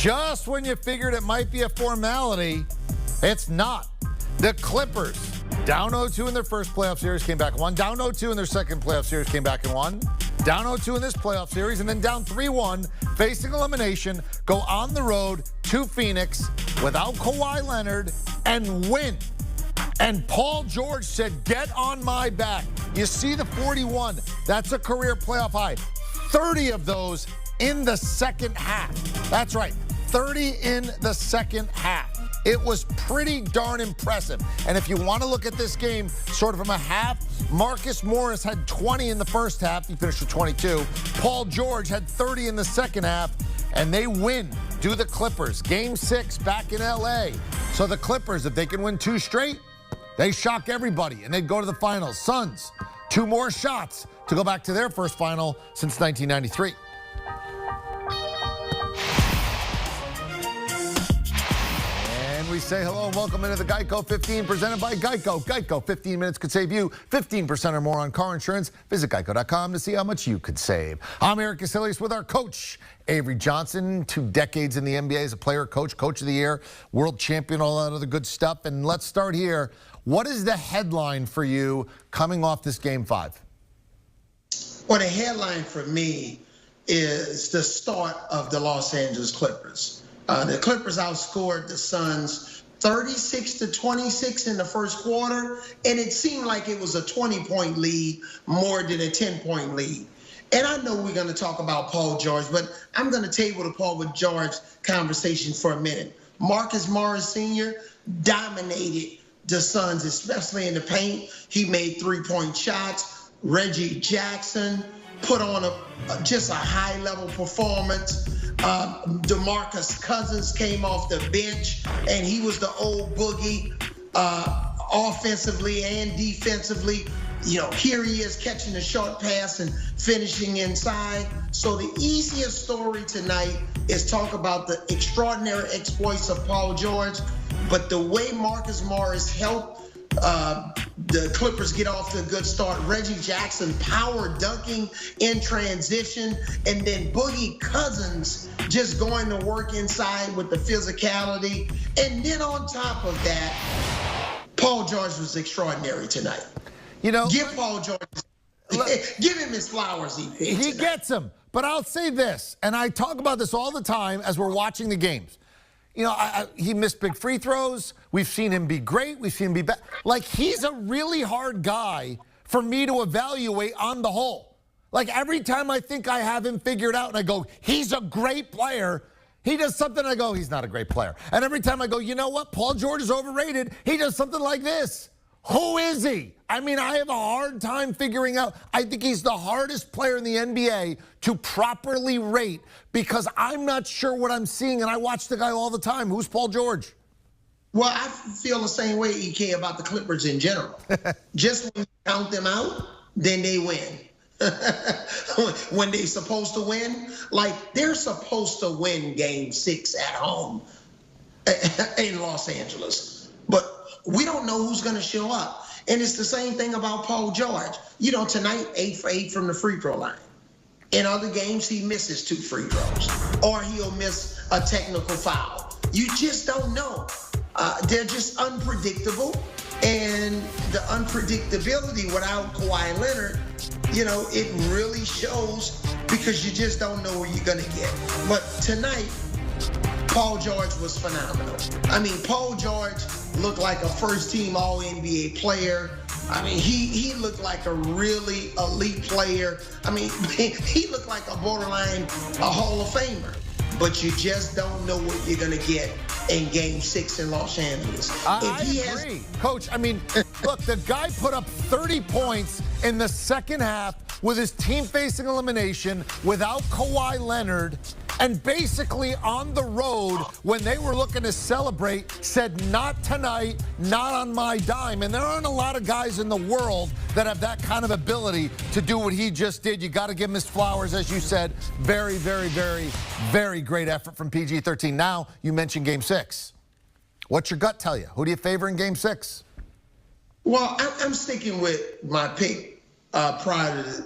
just when you figured it might be a formality, it's not. The Clippers, down 0-2 in their first playoff series, came back and won. Down 0-2 in their second playoff series, came back and won. Down 0-2 in this playoff series, and then down 3-1, facing elimination, go on the road to Phoenix without Kawhi Leonard and win. And Paul George said, get on my back. You see the 41. That's a career playoff high. 30 of those in the second half. That's right, 30 in the second half. It was pretty darn impressive. And if you want to look at this game sort of from a half, Marcus Morris had 20 in the first half. He finished with 22. Paul George had 30 in the second half. And they win, do the Clippers. Game 6 back in L.A. So the Clippers, if they can win 2 straight, they shock everybody, and they'd go to the finals. Suns, 2 more shots to go back to their first final since 1993. And we say hello and welcome into the Geico 15 presented by Geico. Geico, 15 minutes could save you 15% or more on car insurance. Visit geico.com to see how much you could save. I'm Eric Casilius with our coach, Avery Johnson, 2 decades in the NBA as a player, coach of the year, world champion, all that other good stuff. And let's start here. What is the headline for you coming off this Game 5? Well, the headline for me is the start of the Los Angeles Clippers. The Clippers outscored the Suns 36-26 in the first quarter, and it seemed like it was a 20-point lead more than a 10-point lead. And I know we're going to talk about Paul George, but I'm going to table the Paul with George conversation for a minute. Marcus Morris Sr. dominated the Suns, especially in the paint. He made 3-point shots. Reggie Jackson put on just a high-level performance. DeMarcus Cousins came off the bench, and he was the old boogie offensively and defensively. You know, here he is catching a short pass and finishing inside. So the easiest story tonight is talk about the extraordinary exploits of Paul George, but the way Marcus Morris helped the Clippers get off to a good start. Reggie Jackson power dunking in transition, and then Boogie Cousins just going to work inside with the physicality. And then on top of that, Paul George was extraordinary tonight. You know, give Paul George, give him his flowers. He gets them. But I'll say this, and I talk about this all the time as we're watching the games. You know, he missed big free throws. We've seen him be great. We've seen him be bad. Like, he's a really hard guy for me to evaluate on the whole. Like, every time I think I have him figured out and I go, he's a great player, he does something, I go, he's not a great player. And every time I go, you know what, Paul George is overrated, he does something like this. Who is he? I mean, I have a hard time figuring out. I think he's the hardest player in the NBA to properly rate because I'm not sure what I'm seeing, and I watch the guy all the time. Who's Paul George? Well, I feel the same way, EK, about the Clippers in general. Just when you count them out, then they win. When they're supposed to win, like they're supposed to win Game 6 at home in Los Angeles. But we don't know who's going to show up. And it's the same thing about Paul George. You know, tonight, 8 for 8 from the free throw line. In other games, he misses 2 free throws. Or he'll miss a technical foul. You just don't know. They're just unpredictable. And the unpredictability without Kawhi Leonard, you know, it really shows because you just don't know where you're going to get. But tonight, Paul George was phenomenal. I mean, Paul George looked like a first-team All-NBA player. I mean, he looked like a really elite player. I mean, he looked like a borderline Hall of Famer. But you just don't know what you're going to get in Game 6 in Los Angeles. I agree. Coach, I mean, look, the guy put up 30 points in the second half with his team facing elimination without Kawhi Leonard, and basically on the road when they were looking to celebrate said, not tonight, not on my dime. And there aren't a lot of guys in the world that have that kind of ability to do what he just did. You got to give him his flowers, as you said. Very, very, very, very great effort from PG-13. Now, you mentioned Game 6. What's your gut tell you? Who do you favor in Game 6? Well, I'm sticking with my pick prior to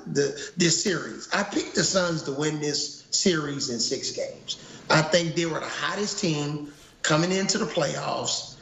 this series. I picked the Suns to win this series in 6 games. I think they were the hottest team coming into the playoffs.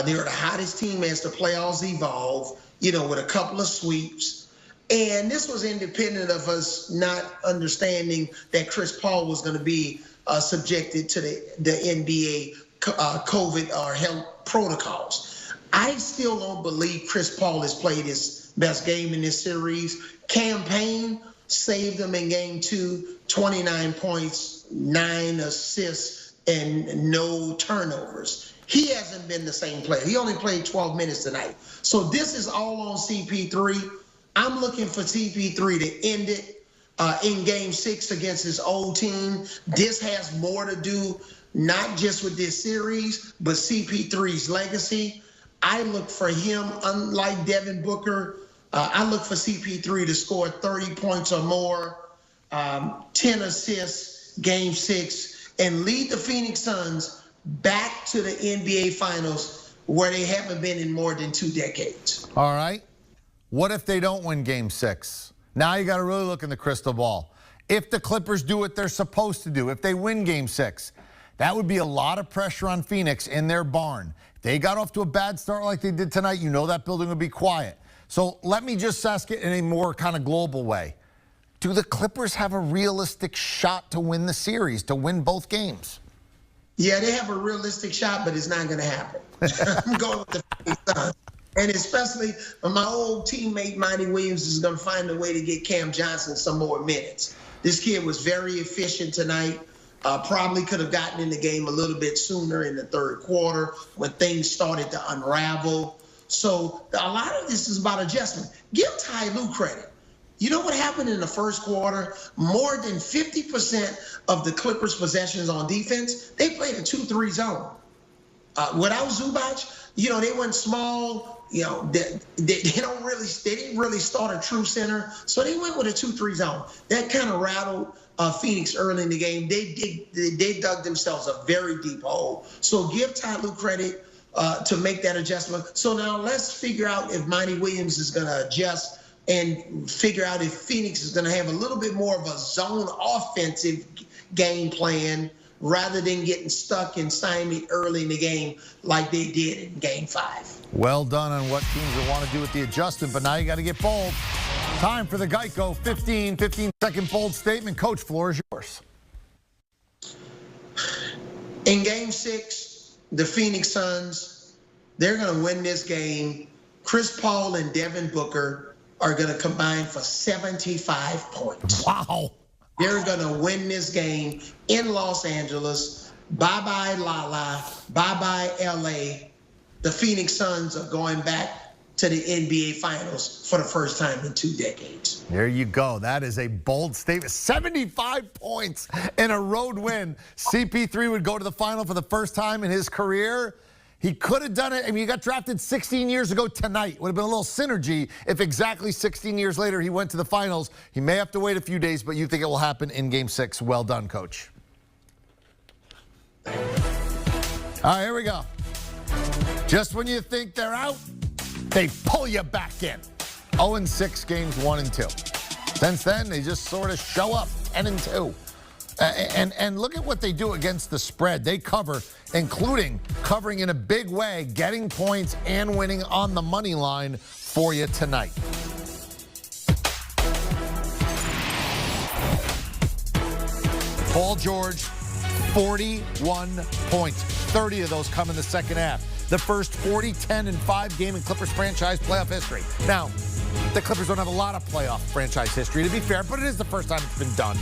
They were the hottest team as the playoffs evolve, with a couple of sweeps. And this was independent of us not understanding that Chris Paul was going to be subjected to the NBA COVID or health protocols. I still don't believe Chris Paul has played his best game in this series. Cam Payne saved them in game 2, 29 points, 9 assists, and no turnovers. He hasn't been the same player. He only played 12 minutes tonight. So this is all on CP3. I'm looking for CP3 to end it in game 6 against his old team. This has more to do not just with this series, but CP3's legacy. I look for him, unlike Devin Booker, I look for CP3 to score 30 points or more, 10 assists, game 6, and lead the Phoenix Suns back to the NBA Finals where they haven't been in more than 2 decades. All right. What if they don't win game 6? Now you got to really look in the crystal ball. If the Clippers do what they're supposed to do, if they win game 6, that would be a lot of pressure on Phoenix in their barn. If they got off to a bad start like they did tonight, that building would be quiet. So let me just ask it in a more kind of global way. Do the Clippers have a realistic shot to win the series, to win both games? Yeah, they have a realistic shot, but it's not going to happen. I'm going with the Phoenix Suns. And especially my old teammate, Monty Williams, is going to find a way to get Cam Johnson some more minutes. This kid was very efficient tonight. Probably could have gotten in the game a little bit sooner in the 3rd quarter when things started to unravel. So a lot of this is about adjustment. Give Ty Lue credit. You know what happened in the 1st quarter? More than 50% of the Clippers' possessions on defense, they played a 2-3 zone. Without Zubac, they went small. They didn't really start a true center, so they went with a 2-3 zone. That kind of rattled Phoenix early in the game. They dug themselves a very deep hole. So give Ty Lue credit to make that adjustment. So now let's figure out if Monty Williams is going to adjust and figure out if Phoenix is going to have a little bit more of a zone offensive game plan rather than getting stuck and stymied early in the game like they did in game 5. Well done on what teams will want to do with the adjustment, but now you got to get bold. Time for the Geico 15-second bold statement. Coach, floor is yours. In game 6, the Phoenix Suns, they're going to win this game. Chris Paul and Devin Booker are going to combine for 75 points. Wow. They're going to win this game in Los Angeles. Bye-bye, La-La. Bye-bye, L.A. The Phoenix Suns are going back to the NBA Finals for the first time in 2 decades. There you go. That is a bold statement. 75 points in a road win. CP3 would go to the final for the first time in his career. He could have done it. I mean, he got drafted 16 years ago tonight. Would have been a little synergy if exactly 16 years later he went to the finals. He may have to wait a few days, but you think it will happen in game 6. Well done, Coach. All right, here we go. Just when you think they're out, they pull you back in. 0-6 games 1 and 2. Since then, they just sort of show up 10-2. And look at what they do against the spread. They cover, including covering in a big way, getting points and winning on the money line for you tonight. Paul George, 41 points. 30 of those come in the second half. The first 40, 10, and 5 game in Clippers franchise playoff history. Now, the Clippers don't have a lot of playoff franchise history, to be fair, but it is the first time it's been done.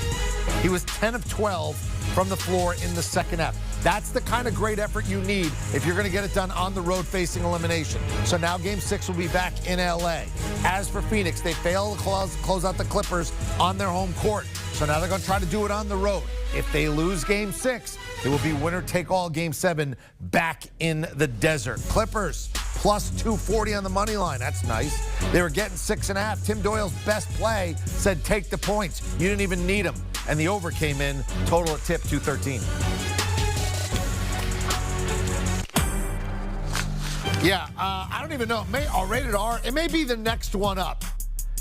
He was 10 of 12 from the floor in the second half. That's the kind of great effort you need if you're going to get it done on the road facing elimination. So now game 6 will be back in L.A. As for Phoenix, they fail to close out the Clippers on their home court. So now they're going to try to do it on the road. If they lose game 6, it will be winner take all game 7 back in the desert. Clippers plus 240 on the money line. That's nice. They were getting 6.5. Tim Doyle's best play said take the points. You didn't even need them. And the over came in. Total at tip 213. Yeah, I don't even know. Rated R. It may be the next one up.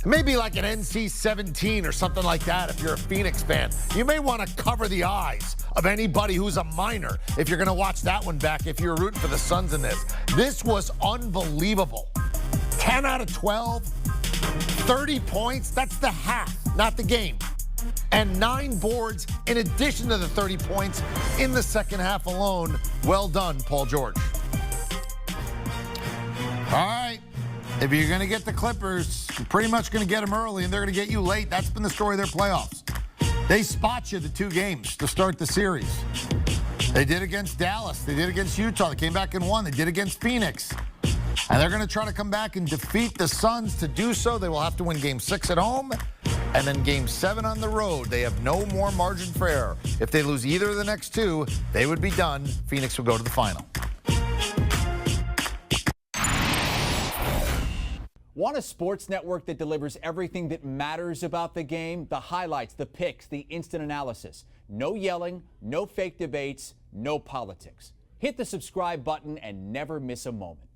Maybe like an NC-17 or something like that if you're a Phoenix fan. You may want to cover the eyes of anybody who's a minor if you're going to watch that one back if you're rooting for the Suns in this. This was unbelievable. 10 out of 12, 30 points. That's the half, not the game. And 9 boards in addition to the 30 points in the second half alone. Well done, Paul George. All right. If you're going to get the Clippers, you're pretty much going to get them early, and they're going to get you late. That's been the story of their playoffs. They spot you the 2 games to start the series. They did against Dallas. They did against Utah. They came back and won. They did against Phoenix. And they're going to try to come back and defeat the Suns. To do so, they will have to win Game 6 at home and then Game 7 on the road. They have no more margin for error. If they lose either of the next 2, they would be done. Phoenix would go to the final. Want a sports network that delivers everything that matters about the game? The highlights, the picks, the instant analysis. No yelling, no fake debates, no politics. Hit the subscribe button and never miss a moment.